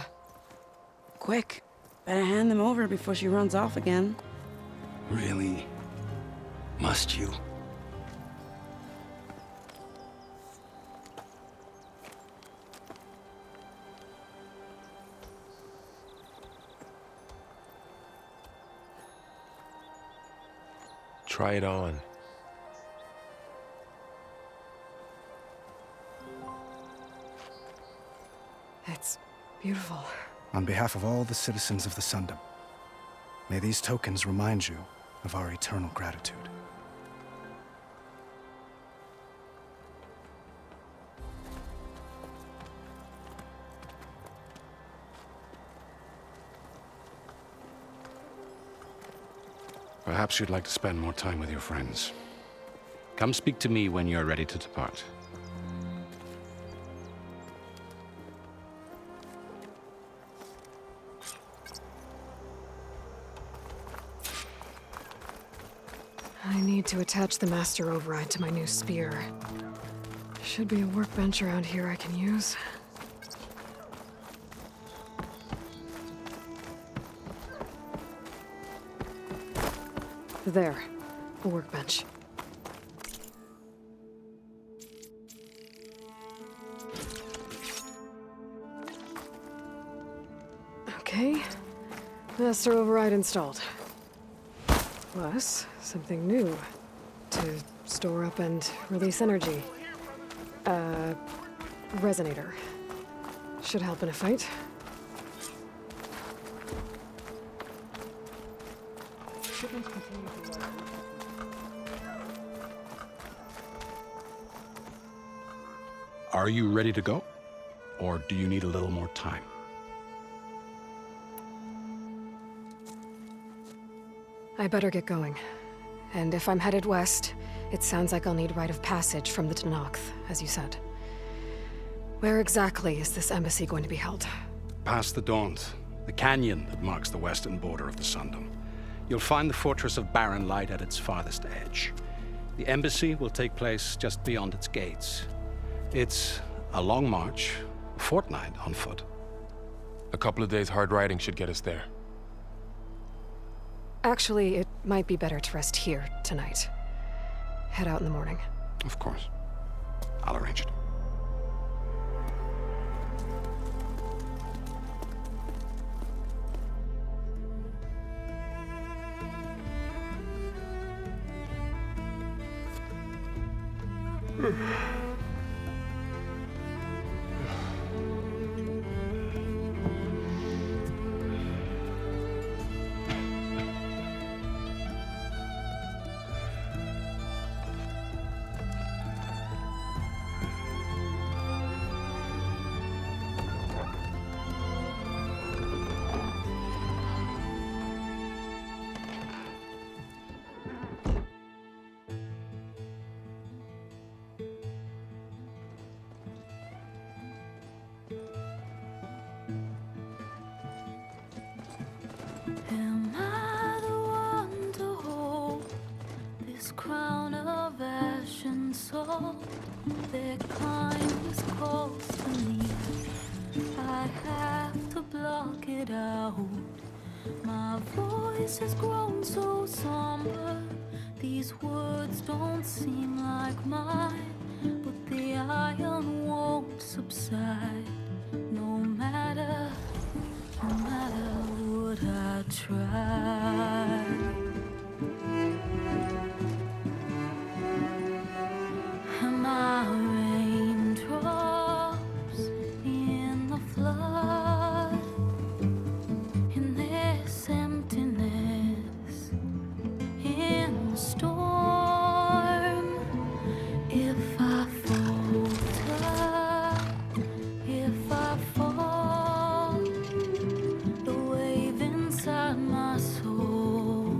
Quick, better hand them over before she runs off again. Really? Must you? Try it on. It's beautiful. On behalf of all the citizens of the Sundom, may these tokens remind you of our eternal gratitude. Perhaps you'd like to spend more time with your friends. Come speak to me when you're ready to depart. I need to attach the master override to my new spear. Should be a workbench around here I can use. There, a workbench. Okay, master override installed. Plus, something new to store up and release energy. Resonator. Should help in a fight. Are you ready to go? Or do you need a little more time? I better get going. And if I'm headed west, it sounds like I'll need rite of passage from the Tanakh, as you said. Where exactly is this embassy going to be held? Past the Daunt, the canyon that marks the western border of the Sundom. You'll find the fortress of Barren Light at its farthest edge. The embassy will take place just beyond its gates. It's a long march, a fortnight on foot. A couple of days hard riding should get us there. Actually, it might be better to rest here tonight. Head out in the morning. Of course. I'll arrange it. Am I the one to hold this crown of ash and salt? Their kindness calls to me. I have to block it it out. My voice has grown so somber. These words don't seem like mine, but the iron won't subside. No matter what I try. And my raindrops in the flood, in this emptiness, in the storm. If I falter, if I fall, the wave inside my soul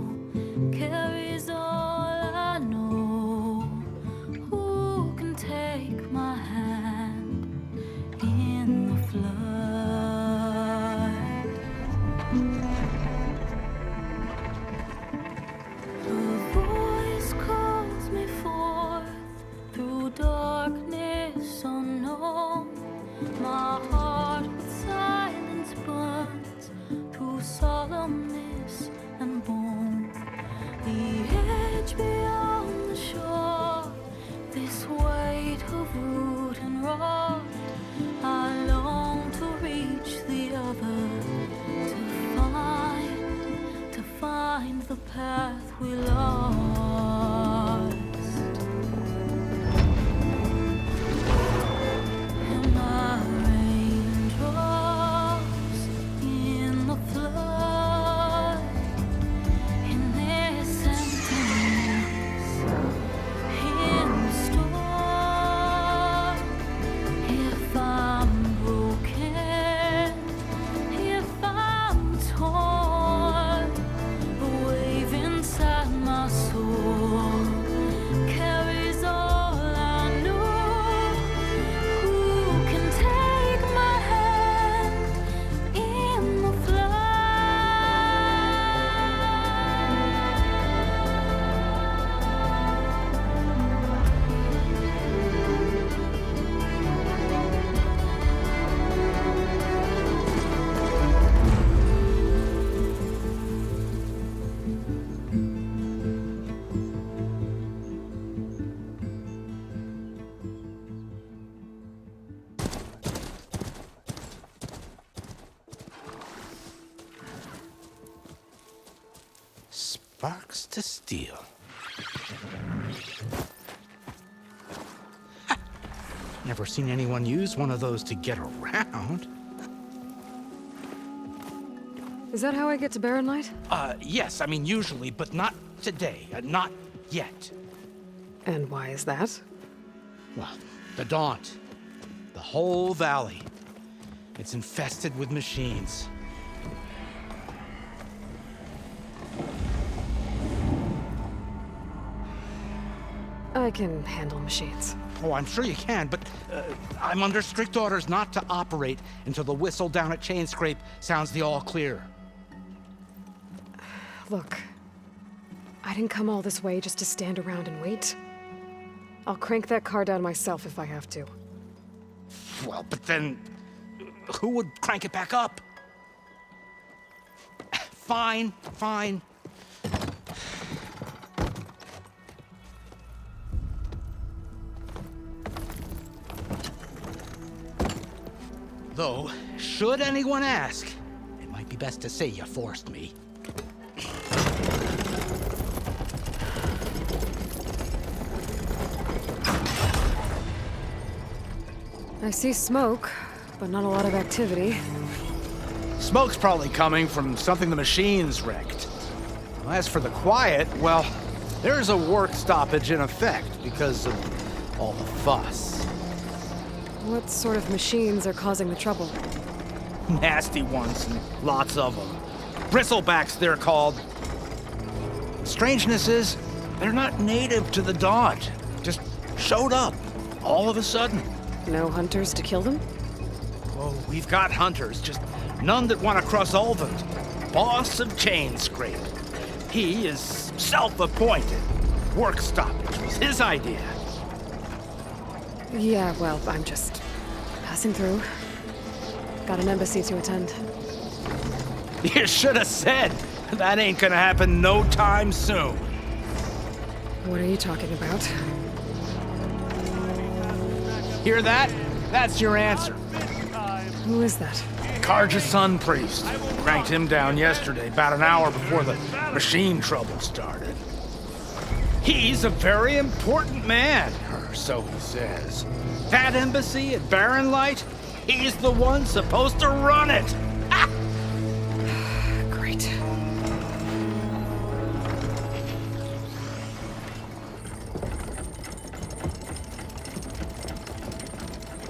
carries all I know. Who can take my hand in the flood? A voice calls me forth through darkness unknown. My heart with silence burns through solemnness and bone. The edge beyond the shore, this weight of root and rod. I long to reach the other, to find the path we lost. And my raindrops in the flood, in this emptiness, in the storm. If I'm broken, if I'm torn, the wave inside my soul carries all I know. Who can take my hand in the Sparks to steel. Never seen anyone use one of those to get around. Is that how I get to Barren Light? Yes, I mean usually, but not today. Not yet. And why is that? Well, the Daunt. The whole valley. It's infested with machines. I can handle machines. Oh, I'm sure you can, but I'm under strict orders not to operate until the whistle down at Chainscrape sounds the all clear. Look, I didn't come all this way just to stand around and wait. I'll crank that car down myself if I have to. Well, but then who would crank it back up? Fine, fine. Though, should anyone ask, it might be best to say you forced me. I see smoke, but not a lot of activity. Smoke's probably coming from something the machines wrecked. As for the quiet, well, there's a work stoppage in effect because of all the fuss. What sort of machines are causing the trouble? Nasty ones, and lots of them. Bristlebacks, they're called. Strangeness is, they're not native to the Daunt. Just showed up, all of a sudden. No hunters to kill them? Oh, we've got hunters, just none that want to cross Ulvund. Boss of Chainscrape. He is self-appointed. Work stoppage was his idea. Yeah, well, I'm just passing through. Got an embassy to attend. You should have said. That ain't gonna happen no time soon. What are you talking about? Hear that? That's your answer. Who is that? Karja's son priest. Cranked him down yesterday, about an hour before the machine trouble started. He's a very important man, or so he says. That embassy at Barren Light, he's the one supposed to run it. Great.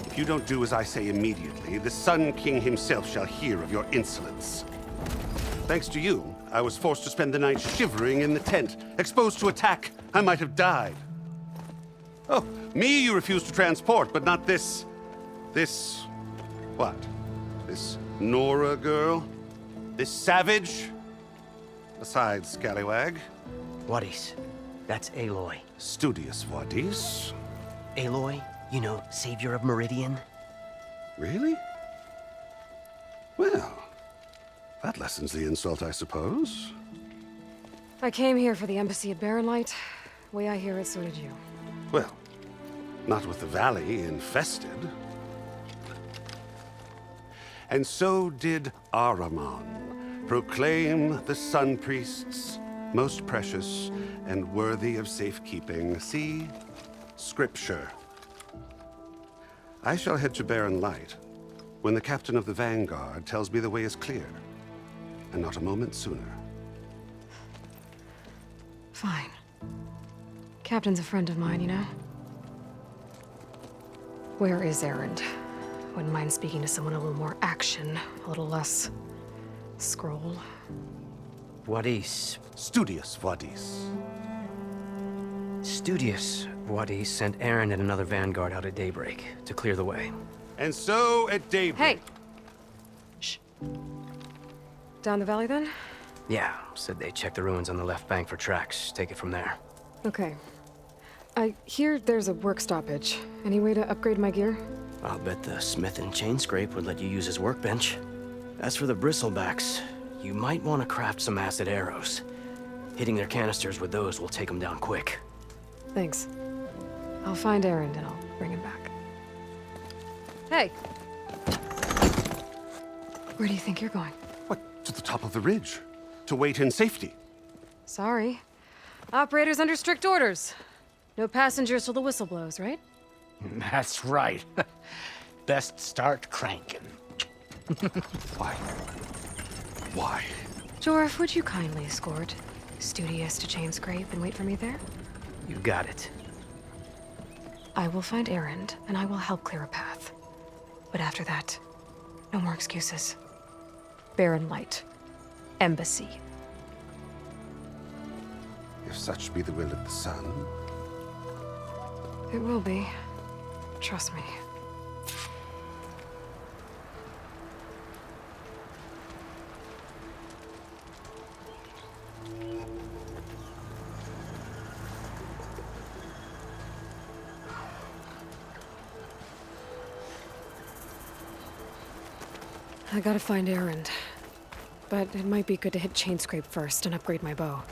If you don't do as I say immediately, the Sun King himself shall hear of your insolence. Thanks to you, I was forced to spend the night shivering in the tent, exposed to attack. I might have died. Oh, me you refuse to transport, but not this... what? This Nora girl? This savage? Besides, scallywag. Wadis. That's Aloy. Studious Wadis. Aloy, you know, savior of Meridian. Really? Well, that lessens the insult, I suppose. I came here for the embassy at Barren Light. Way I hear it, so did you. Well, not with the valley infested. And so did Ahriman, proclaim the Sun Priests most precious and worthy of safekeeping. See? Scripture. I shall head to Barren Light when the captain of the Vanguard tells me the way is clear, and not a moment sooner. Fine. Captain's a friend of mine, you know? Where is Erend? Wouldn't mind speaking to someone a little more action, a little less scroll. Wadis. Studious Wadis. Studious Wadis sent Aaron and another Vanguard out at daybreak to clear the way. And so at daybreak... Hey! Shh. Down the valley, then? Yeah, said they checked the ruins on the left bank for tracks. Take it from there. Okay. I hear there's a work stoppage. Any way to upgrade my gear? I'll bet the smith and chain scrape would let you use his workbench. As for the bristlebacks, you might want to craft some acid arrows. Hitting their canisters with those will take them down quick. Thanks. I'll find Erend and I'll bring him back. Hey! Where do you think you're going? What? To the top of the ridge. To wait in safety. Sorry. Operator's under strict orders. No passengers till the whistle blows, right? That's right. Best start cranking. Why? Why? Jorf, would you kindly escort Studious to Chain Scrape and wait for me there? You got it. I will find Erend, and I will help clear a path. But after that, no more excuses. Barren Light. Embassy. If such be the will of the sun. It will be. Trust me. I gotta find Erend. But it might be good to hit Chain Scrape first and upgrade my bow.